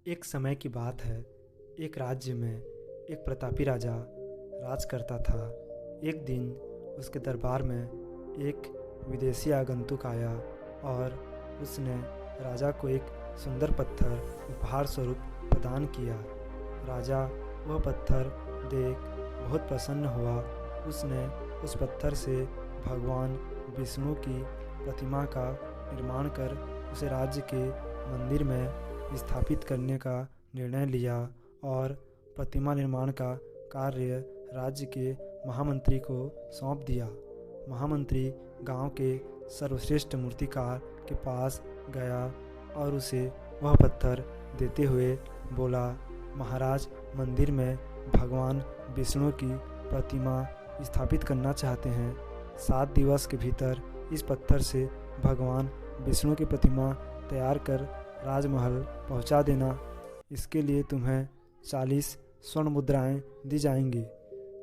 एक समय की बात है। एक राज्य में एक प्रतापी राजा राज करता था। एक दिन उसके दरबार में एक विदेशी आगंतुक आया और उसने राजा को एक सुंदर पत्थर उपहार स्वरूप प्रदान किया। राजा वह पत्थर देख बहुत प्रसन्न हुआ। उसने उस पत्थर से भगवान विष्णु की प्रतिमा का निर्माण कर उसे राज्य के मंदिर में स्थापित करने का निर्णय लिया और प्रतिमा निर्माण का कार्य राज्य के महामंत्री को सौंप दिया। महामंत्री गांव के सर्वश्रेष्ठ मूर्तिकार के पास गया और उसे वह पत्थर देते हुए बोला, महाराज, मंदिर में भगवान विष्णु की प्रतिमा स्थापित करना चाहते हैं। 7 दिवस के भीतर इस पत्थर से भगवान विष्णु की प्रतिमा तैयार कर राजमहल पहुंचा देना। इसके लिए तुम्हें 40 स्वर्ण मुद्राएं दी जाएंगी।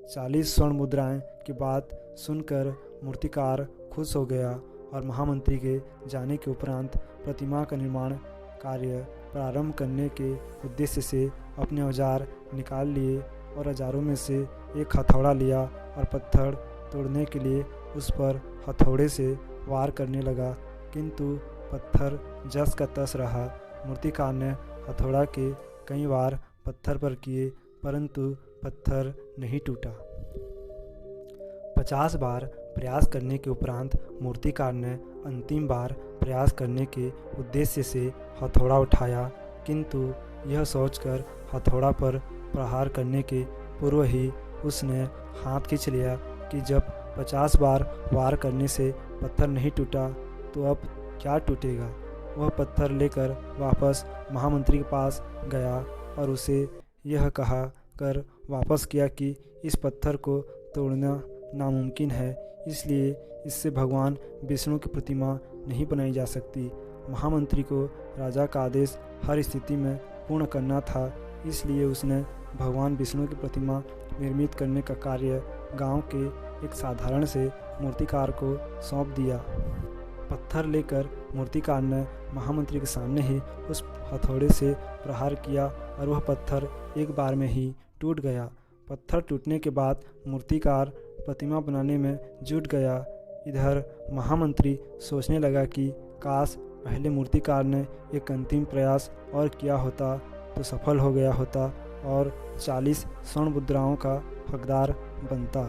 40 स्वर्ण मुद्राएं की बात सुनकर मूर्तिकार खुश हो गया और महामंत्री के जाने के उपरांत प्रतिमा का निर्माण कार्य प्रारंभ करने के उद्देश्य से अपने औजार निकाल लिए और औजारों में से एक हथौड़ा लिया और पत्थर तोड़ने के लिए उस पर हथौड़े से वार करने लगा, किंतु पत्थर जस का तस रहा। मूर्तिकार ने हथौड़ा के कई वार पत्थर पर किए, परंतु पत्थर नहीं टूटा। 50 बार प्रयास करने के उपरांत मूर्तिकार ने अंतिम बार प्रयास करने के उद्देश्य से हथौड़ा उठाया, किंतु यह सोचकर हथौड़ा पर प्रहार करने के पूर्व ही उसने हाथ खींच लिया कि जब 50 बार वार करने से पत्थर नहीं टूटा तो अब क्या टूटेगा। वह पत्थर लेकर वापस महामंत्री के पास गया और उसे यह कहा कर वापस किया कि इस पत्थर को तोड़ना नामुमकिन है, इसलिए इससे भगवान विष्णु की प्रतिमा नहीं बनाई जा सकती। महामंत्री को राजा का आदेश हर स्थिति में पूर्ण करना था, इसलिए उसने भगवान विष्णु की प्रतिमा निर्मित करने का कार्य गांव के एक साधारण से मूर्तिकार को सौंप दिया। पत्थर लेकर मूर्तिकार ने महामंत्री के सामने ही उस हथौड़े से प्रहार किया और वह पत्थर एक बार में ही टूट गया। पत्थर टूटने के बाद मूर्तिकार प्रतिमा बनाने में जुट गया। इधर महामंत्री सोचने लगा कि काश पहले मूर्तिकार ने एक अंतिम प्रयास और किया होता तो सफल हो गया होता और 40 स्वर्ण मुद्राओं का हकदार बनता।